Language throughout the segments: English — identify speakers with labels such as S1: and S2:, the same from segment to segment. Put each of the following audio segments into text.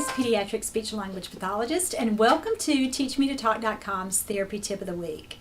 S1: Mize, Pediatric Speech and Language Pathologist, and welcome to TeachMeToTalk.com's Therapy Tip of the Week.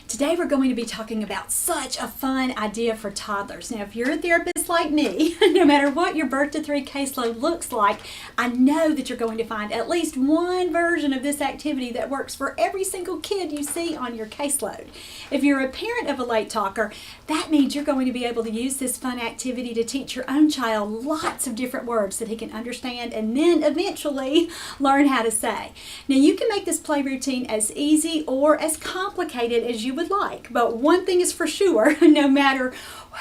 S1: Today we're going to be talking about such a fun idea for toddlers. Now, if you're a therapist like me, no matter what your birth to 3 caseload looks like, I know that you're going to find at least one version of this activity that works for every single kid you see on your caseload. If you're a parent of a late talker, that means you're going to be able to use this fun activity to teach your own child lots of different words that he can understand and then eventually learn how to say. Now, you can make this play routine as easy or as complicated as you would like, but one thing is for sure, no matter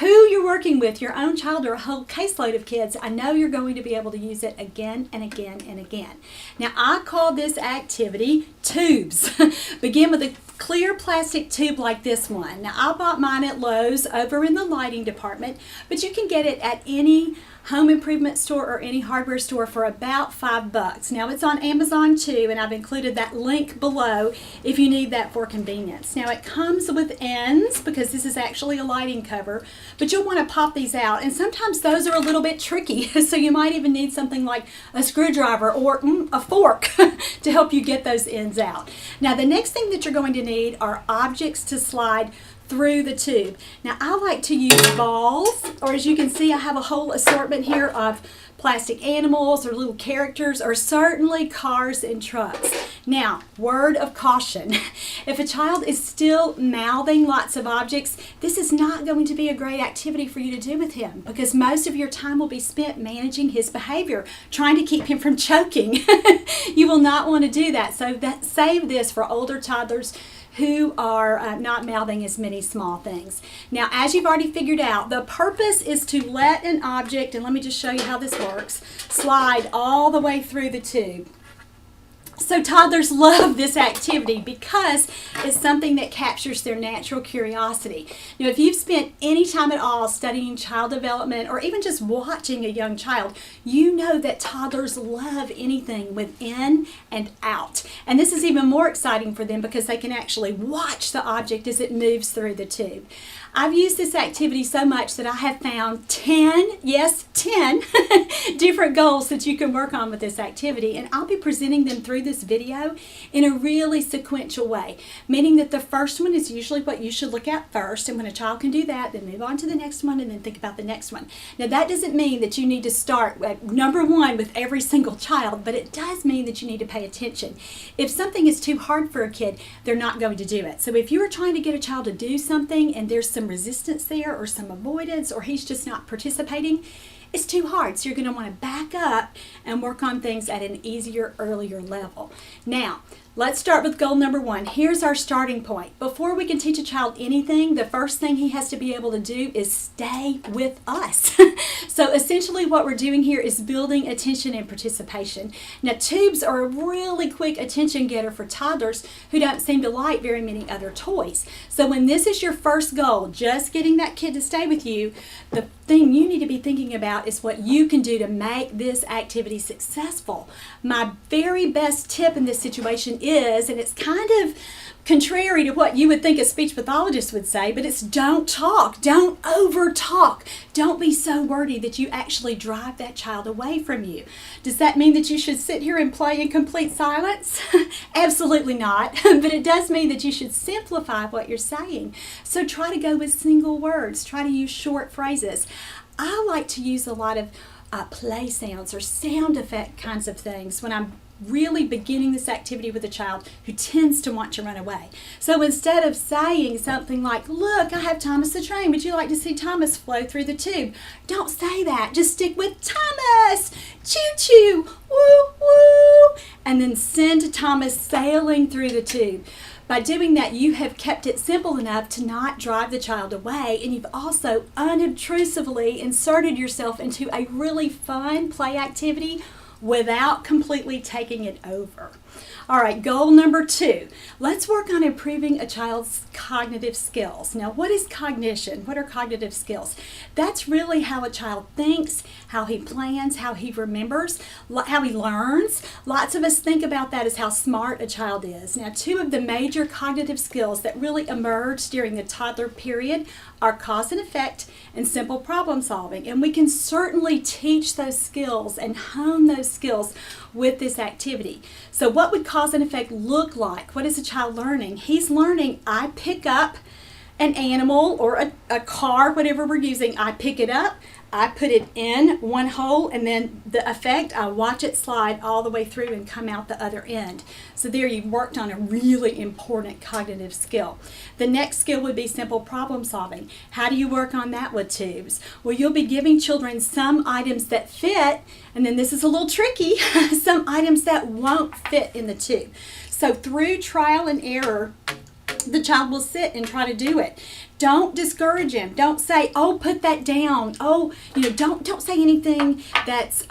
S1: who you're working with, your own child or a whole caseload of kids, I know you're going to be able to use it again and again and again. Now, I call this activity tubes. Begin with a clear plastic tube like this one. Now, I bought mine at Lowe's over in the lighting department, but you can get it at any home improvement store or any hardware store for about $5. Now, it's on Amazon too, and I've included that link below if you need that for convenience. Now, it comes with ends because this is actually a lighting cover, but you'll want to pop these out, and sometimes those are a little bit tricky, so you might even need something like a screwdriver or a fork to help you get those ends out. Now, the next thing that you're going to need are objects to slide through the tube. Now, I like to use balls, or as you can see, I have a whole assortment here of plastic animals or little characters, or certainly cars and trucks. Now, word of caution, if a child is still mouthing lots of objects, this is not going to be a great activity for you to do with him, because most of your time will be spent managing his behavior, trying to keep him from choking. You will not want to do that, so save this for older toddlers who are not mouthing as many small things. Now, as you've already figured out, the purpose is to let an object, and let me just show you how this works, slide all the way through the tube. So toddlers love this activity because it's something that captures their natural curiosity. Now, if you've spent any time at all studying child development or even just watching a young child, you know that toddlers love anything with in and out. And this is even more exciting for them because they can actually watch the object as it moves through the tube. I've used this activity so much that I have found 10 different goals that you can work on with this activity, and I'll be presenting them through this video in a really sequential way, meaning that the first one is usually what you should look at first, and when a child can do that, then move on to the next one and then think about the next one. Now, that doesn't mean that you need to start at number 1 with every single child, but it does mean that you need to pay attention. If something is too hard for a kid, they're not going to do it. So if you are trying to get a child to do something and there's some resistance there or some avoidance, or he's just not participating, it's too hard. So you're going to want to back up and work on things at an easier, earlier level. Now, let's start with goal number 1. Here's our starting point. Before we can teach a child anything, the first thing he has to be able to do is stay with us. So essentially what we're doing here is building attention and participation. Now, tubes are a really quick attention getter for toddlers who don't seem to like very many other toys. So when this is your first goal, just getting that kid to stay with you, the thing you need to be thinking about is what you can do to make this activity successful. My very best tip in this situation is, and it's kind of contrary to what you would think a speech pathologist would say, but it's don't talk. Don't over talk. Don't be so wordy that you actually drive that child away from you. Does that mean that you should sit here and play in complete silence? Absolutely not. But it does mean that you should simplify what you're saying. So try to go with single words. Try to use short phrases. I like to use a lot of play sounds or sound effect kinds of things when I'm really beginning this activity with a child who tends to want to run away. So instead of saying something like, "Look, I have Thomas the train. Would you like to see Thomas flow through the tube?" Don't say that. Just stick with Thomas, choo-choo, woo-woo, and then send Thomas sailing through the tube. By doing that, you have kept it simple enough to not drive the child away, and you've also unobtrusively inserted yourself into a really fun play activity without completely taking it over. All right, goal number 2. Let's work on improving a child's cognitive skills. Now, what is cognition? What are cognitive skills? That's really how a child thinks, how he plans, how he remembers, how he learns. Lots of us think about that as how smart a child is. Now, 2 of the major cognitive skills that really emerge during the toddler period are cause and effect and simple problem solving. And we can certainly teach those skills and hone those skills with this activity. So what would cause and effect look like? What is a child learning? He's learning, I pick up an animal or a car, whatever we're using. I pick it up, I put it in one hole, and then the effect, I watch it slide all the way through and come out the other end. So there you've worked on a really important cognitive skill. The next skill would be simple problem solving. How do you work on that with tubes? Well, you'll be giving children some items that fit, and then this is a little tricky, some items that won't fit in the tube. So through trial and error, the child will sit and try to do it. Don't discourage him. Don't say, oh, put that down. Oh, don't say anything that's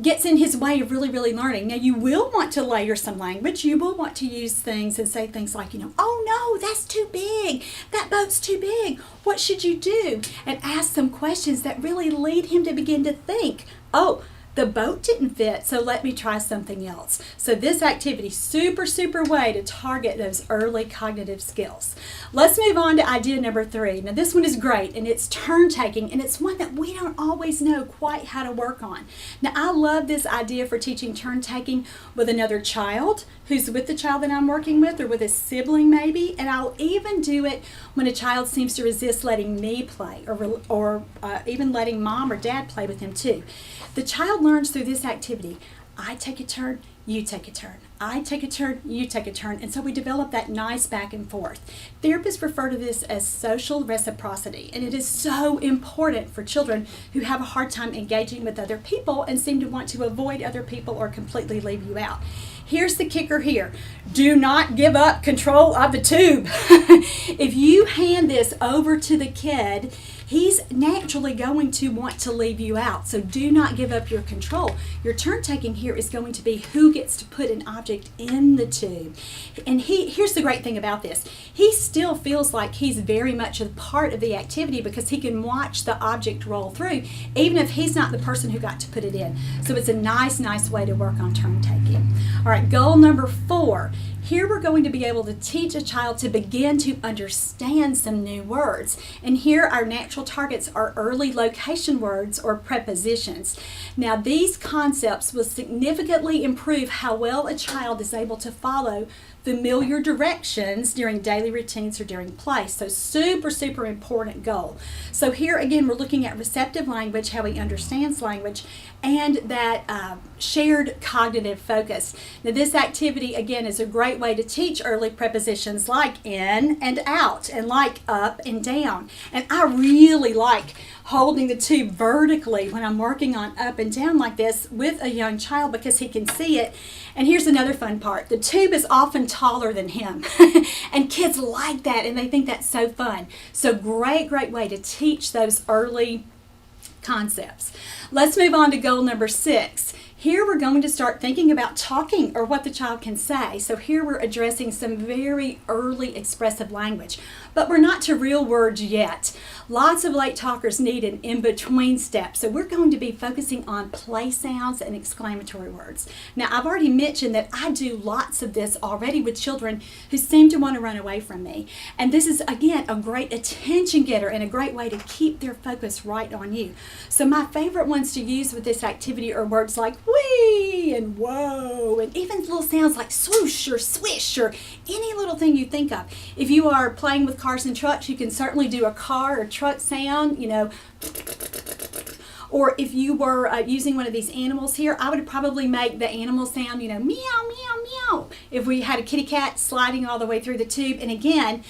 S1: gets in his way of really learning. Now, you will want to layer some language. You will want to use things and say things like, oh no, that's too big. That boat's too big. What should you do? And ask some questions that really lead him to begin to think, oh, the boat didn't fit, so let me try something else. So this activity, super way to target those early cognitive skills. Let's move on to idea number 3. Now this one is great, and it's turn taking, and it's one that we don't always know quite how to work on. Now I love this idea for teaching turn taking with another child who's with the child that I'm working with, or with a sibling maybe, and I'll even do it when a child seems to resist letting me play, or even letting mom or dad play with him too. The child learns through this activity, I take a turn, you take a turn. I take a turn, you take a turn. And so we develop that nice back and forth. Therapists refer to this as social reciprocity. And it is so important for children who have a hard time engaging with other people and seem to want to avoid other people or completely leave you out. Here's the kicker here. Do not give up control of the tube. If you hand this over to the kid, he's naturally going to want to leave you out. So do not give up your control. Your turn taking here is going to be who gets to put an object in the tube. And here's the great thing about this. He still feels like he's very much a part of the activity because he can watch the object roll through, even if he's not the person who got to put it in. So it's a nice way to work on turn taking. All right, goal number 4. Here we're going to be able to teach a child to begin to understand some new words. And here our natural targets are early location words or prepositions. Now these concepts will significantly improve how well a child is able to follow familiar directions during daily routines or during play. So super important goal. So here again we're looking at receptive language, how he understands language, and that shared cognitive focus. Now this activity again is a great way to teach early prepositions like in and out, and like up and down. And I really like holding the tube vertically when I'm working on up and down like this with a young child because he can see it. And here's another fun part. The tube is often taller than him. And kids like that, and they think that's so fun. So great way to teach those early concepts. Let's move on to goal number 6. Here we're going to start thinking about talking or what the child can say. So here we're addressing some very early expressive language, but we're not to real words yet. Lots of late talkers need an in-between step. So we're going to be focusing on play sounds and exclamatory words. Now I've already mentioned that I do lots of this already with children who seem to want to run away from me. And this is again a great attention getter and a great way to keep their focus right on you. So my favorite ones to use with this activity are words like wee and whoa, and even little sounds like swoosh or swish or any little thing you think of. If you are playing with cars and trucks, you can certainly do a car or truck sound, or if you were using one of these animals here, I would probably make the animal sound, meow, meow, meow, if we had a kitty cat sliding all the way through the tube. And again,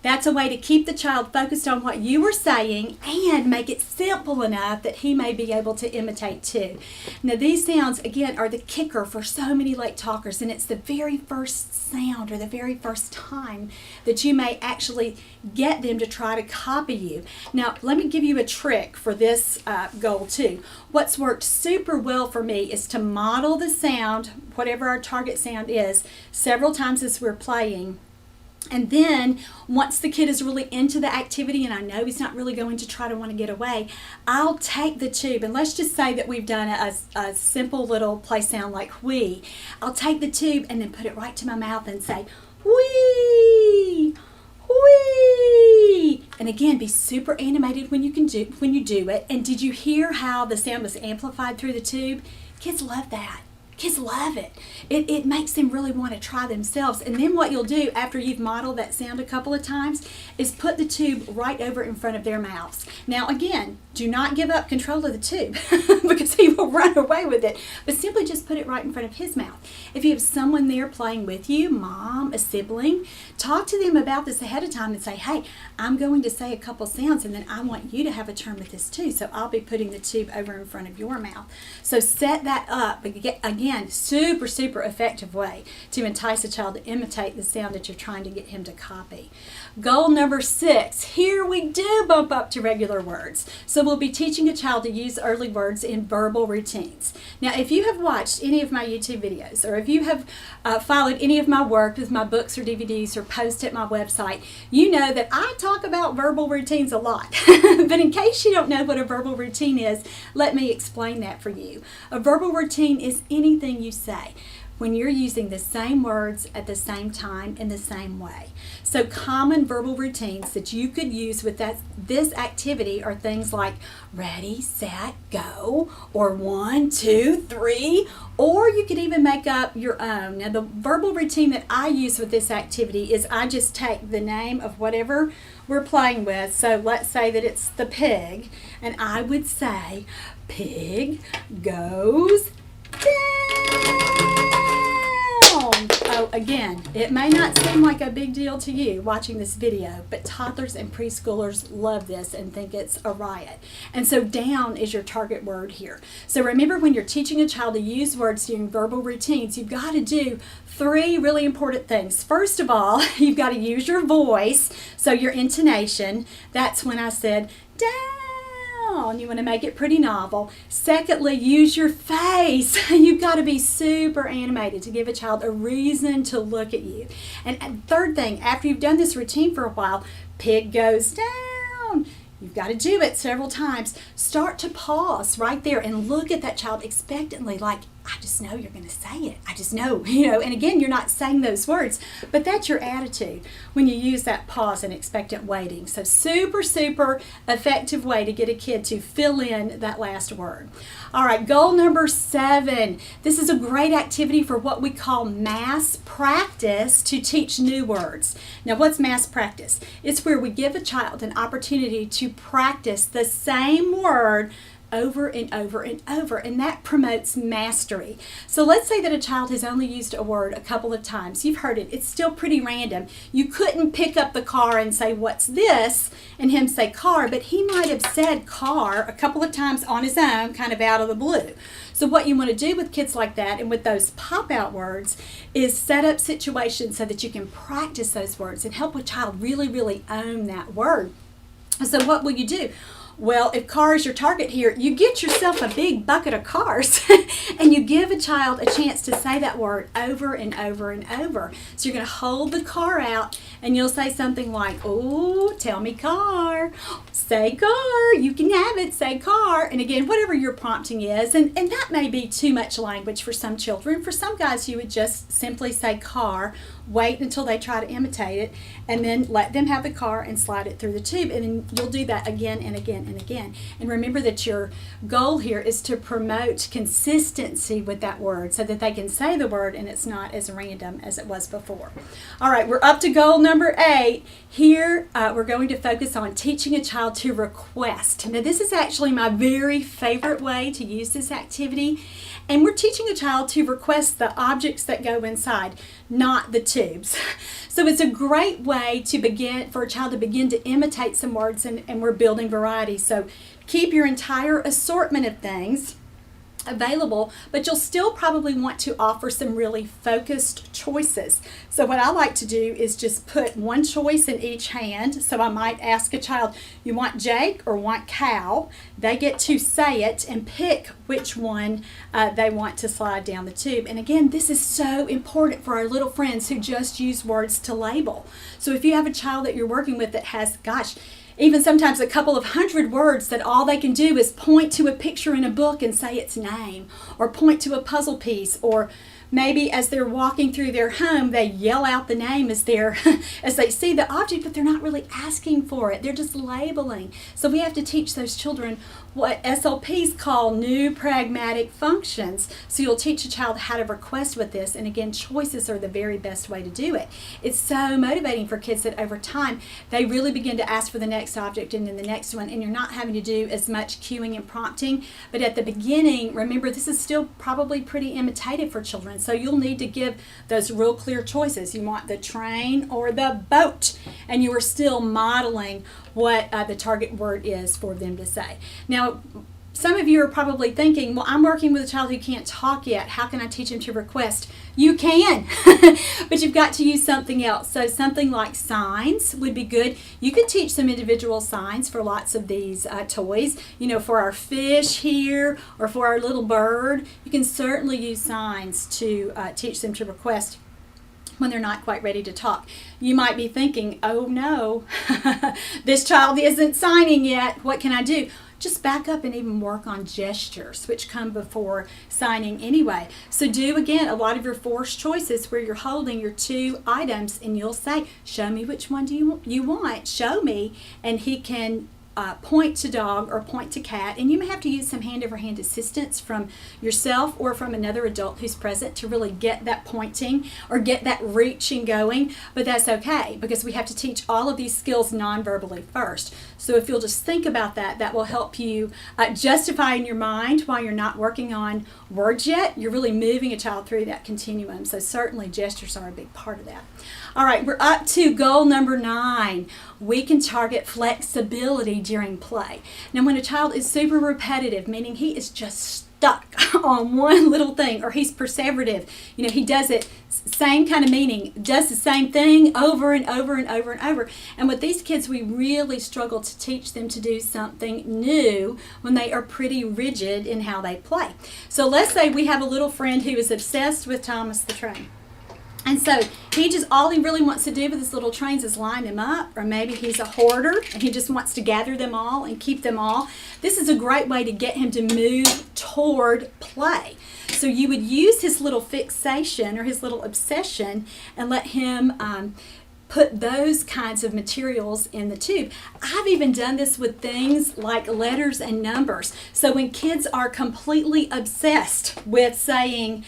S1: That's a way to keep the child focused on what you were saying and make it simple enough that he may be able to imitate too. Now these sounds, again, are the kicker for so many late talkers, and it's the very first sound or the very first time that you may actually get them to try to copy you. Now let me give you a trick for this goal too. What's worked super well for me is to model the sound, whatever our target sound is, several times as we're playing. And then once the kid is really into the activity and I know he's not really going to try to want to get away, I'll take the tube, and let's just say that we've done a simple little play sound like wee. I'll take the tube and then put it right to my mouth and say wee, wee. And again, be super animated when you do it. And did you hear how the sound was amplified through the tube? Kids love that. Kids love it. It makes them really want to try themselves. And then what you'll do after you've modeled that sound a couple of times is put the tube right over in front of their mouths. Now again, do not give up control of the tube because he will run away with it, but simply just put it right in front of his mouth. If you have someone there playing with you, mom, a sibling, talk to them about this ahead of time and say, hey, I'm going to say a couple sounds and then I want you to have a turn with this too, so I'll be putting the tube over in front of your mouth. So set that up. Again, super effective way to entice a child to imitate the sound that you're trying to get him to copy. Goal number 6, here we do bump up to regular words. So we'll be teaching a child to use early words in verbal routines. Now if you have watched any of my YouTube videos, or if you have followed any of my work with my books or DVDs or posts at my website, you know that I talk about verbal routines a lot. But in case you don't know what a verbal routine is, let me explain that for you. A verbal routine is anything you say when you're using the same words at the same time in the same way. So common verbal routines that you could use with this activity are things like ready, set, go, or 1, 2, 3, or you could even make up your own. Now the verbal routine that I use with this activity is I just take the name of whatever we're playing with. So let's say that it's the pig, and I would say pig goes down. Oh, again, it may not seem like a big deal to you watching this video, but toddlers and preschoolers love this and think it's a riot. And so down is your target word here. So remember, when you're teaching a child to use words during verbal routines, you've got to do 3 really important things. First of all, you've got to use your voice, so your intonation. That's when I said down. You want to make it pretty novel. Secondly, use your face. You've got to be super animated to give a child a reason to look at you. And third thing, after you've done this routine for a while, pig goes down. You've got to do it several times. Start to pause right there and look at that child expectantly, like, I just know you're going to say it. I just know, and again, you're not saying those words, but that's your attitude when you use that pause and expectant waiting. So super effective way to get a kid to fill in that last word. All right, goal number 7. This is a great activity for what we call mass practice to teach new words. Now, what's mass practice? It's where we give a child an opportunity to practice the same word over and over and over, and that promotes mastery. So let's say that a child has only used a word a couple of times. You've heard it. It's still pretty random. You couldn't pick up the car and say, what's this? And him say car, but he might have said car a couple of times on his own, kind of out of the blue. So what you want to do with kids like that and with those pop-out words is set up situations so that you can practice those words and help a child really own that word. So what will you do? Well, if car is your target here, you get yourself a big bucket of cars and you give a child a chance to say that word over and over and over. So you're going to hold the car out and you'll say something like, oh, tell me car. Say car. You can have it. Say car. And again, whatever your prompting is, and that may be too much language for some children. For some guys, you would just simply say car, wait until they try to imitate it, and then let them have the car and slide it through the tube. And then you'll do that again and again and again. And remember that your goal here is to promote consistency with that word so that they can say the word and it's not as random as it was before. All right, we're up to goal number 8. Here we're going to focus on teaching a child to request. Now this is actually my very favorite way to use this activity. And we're teaching a child to request the objects that go inside. not the tubes. So it's a great way to begin, for a child to begin to imitate some words, and we're building variety. So keep your entire assortment of things available, but you'll still probably want to offer some really focused choices. So what I like to do is just put one choice in each hand. So I might ask a child, you want Jake or want cow? They get to say it and pick which one they want to slide down the tube. And again, this is so important for our little friends who just use words to label. So if you have a child that you're working with that has, gosh, even sometimes a couple of hundred words that all they can do is point to a picture in a book and say its name, or point to a puzzle piece, or maybe as they're walking through their home, they yell out the name as they see the object, but they're not really asking for it. They're just labeling. So we have to teach those children what SLPs call new pragmatic functions. So you'll teach a child how to request with this, and again, choices are the very best way to do it. It's so motivating for kids that over time they really begin to ask for the next object and then the next one, and you're not having to do as much cueing and prompting. But at the beginning, remember, this is still probably pretty imitative for children, so you'll need to give those real clear choices. You want the train or the boat, and you are still modeling what the target word is for them to say. Now, some of you are probably thinking, well, I'm working with a child who can't talk yet. How can I teach him to request? You can, but you've got to use something else. So something like signs would be good. You could teach some individual signs for lots of these toys. You know, for our fish here or for our little bird, you can certainly use signs to teach them to request when they're not quite ready to talk. You might be thinking, oh no, this child isn't signing yet. What can I do? Just back up and even work on gestures, which come before signing anyway. So do, again, a lot of your forced choices where you're holding your two items, and you'll say, show me which one do you want. Show me. And he can point to dog or point to cat, and you may have to use some hand-over-hand assistance from yourself or from another adult who's present to really get that pointing or get that reaching going, but that's okay because we have to teach all of these skills non-verbally first. So if you'll just think about that, that will help you justify in your mind while you're not working on words yet. You're really moving a child through that continuum, so certainly gestures are a big part of that. All right, we're up to goal number 9. We can target flexibility during play. Now, when a child is super repetitive, meaning he is just stuck on one little thing, or he's perseverative, you know, he does it, same kind of meaning, does the same thing over and over and over and over. And with these kids, we really struggle to teach them to do something new when they are pretty rigid in how they play. So let's say we have a little friend who is obsessed with Thomas the Train. And so all he really wants to do with his little trains is line them up, or maybe he's a hoarder and he just wants to gather them all and keep them all. This is a great way to get him to move toward play. So you would use his little fixation or his little obsession and let him put those kinds of materials in the tube. I've even done this with things like letters and numbers. So when kids are completely obsessed with saying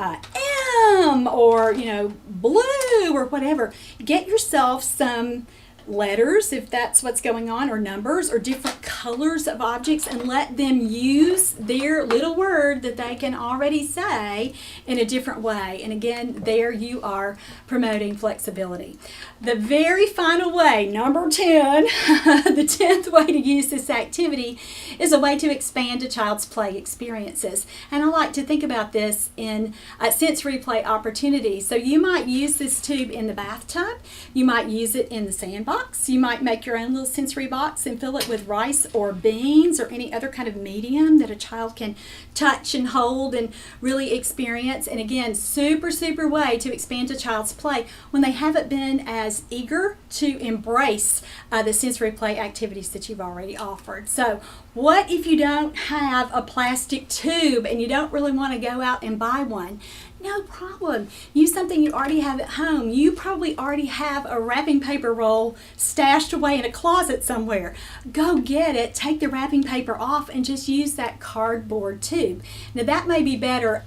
S1: M or, you know, blue or whatever, get yourself some letters if that's what's going on, or numbers, or different colors of objects, and let them use their little word that they can already say in a different way. And again, there you are promoting flexibility. The very final way, number 10, the 10th way to use this activity is a way to expand a child's play experiences. And I like to think about this in sensory play opportunities. So you might use this tube in the bathtub, you might use it in the sandbox, you might make your own little sensory box and fill it with rice or beans or any other kind of medium that a child can touch and hold and really experience. And again, super way to expand a child's play when they haven't been as eager to embrace the sensory play activities that you've already offered. So what if you don't have a plastic tube and you don't really want to go out and buy one? No problem. Use something you already have at home. You probably already have a wrapping paper roll stashed away in a closet somewhere. Go get it, take the wrapping paper off, and just use that cardboard tube. Now that may be better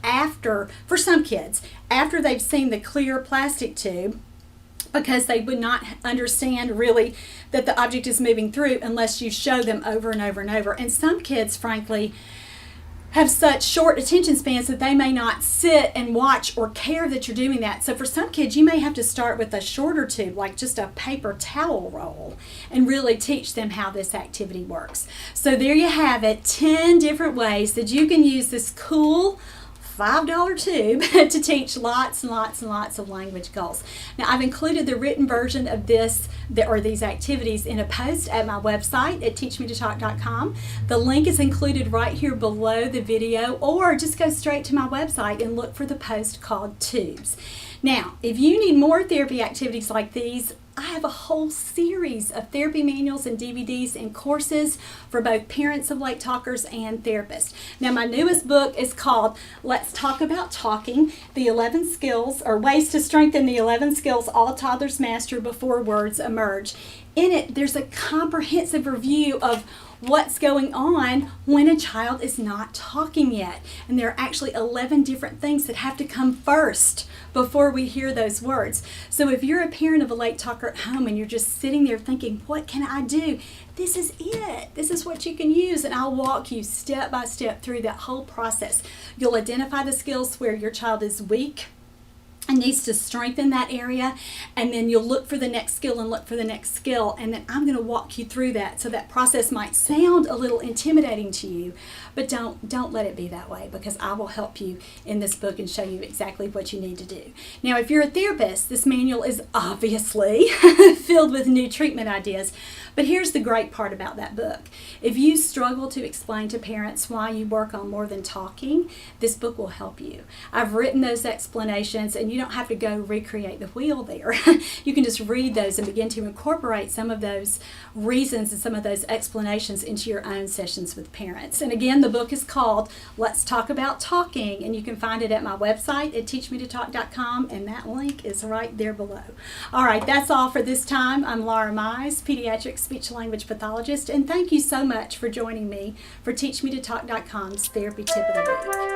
S1: for some kids, after they've seen the clear plastic tube, because they would not understand really that the object is moving through unless you show them over and over and over. And some kids, frankly, have such short attention spans that they may not sit and watch or care that you're doing that. So for some kids, you may have to start with a shorter tube, like just a paper towel roll, and really teach them how this activity works. So there you have it, 10 different ways that you can use this cool $5 tube to teach lots and lots and lots of language goals. Now, I've included the written version of these activities in a post at my website at teachmetotalk.com. The link is included right here below the video, or just go straight to my website and look for the post called Tubes. Now, if you need more therapy activities like these, I have a whole series of therapy manuals and DVDs and courses for both parents of late talkers and therapists. Now, my newest book is called Let's Talk About Talking, the 11 Skills, or Ways to Strengthen the 11 Skills All Toddlers Master Before Words Emerge. In it, there's a comprehensive review of what's going on when a child is not talking yet. And there are actually 11 different things that have to come first before we hear those words. So if you're a parent of a late talker at home and you're just sitting there thinking, what can I do? This is it. This is what you can use, and I'll walk you step by step through that whole process. You'll identify the skills where your child is weak and needs to strengthen that area, and then you'll look for the next skill and look for the next skill, and then I'm going to walk you through that. So that process might sound a little intimidating to you, but don't let it be that way, because I will help you in this book and show you exactly what you need to do. Now, if you're a therapist, this manual is obviously filled with new treatment ideas, but here's the great part about that book. If you struggle to explain to parents why you work on more than talking, this book will help you. I've written those explanations, and you don't have to go recreate the wheel there. You can just read those and begin to incorporate some of those reasons and some of those explanations into your own sessions with parents. And again, the book is called Let's Talk About Talking, and you can find it at my website at teachmetotalk.com, and that link is right there below. All right, that's all for this time. I'm Laura Mize, Pediatric Speech-Language Pathologist, and thank you so much for joining me for teachmetotalk.com's Therapy Tip of the Week.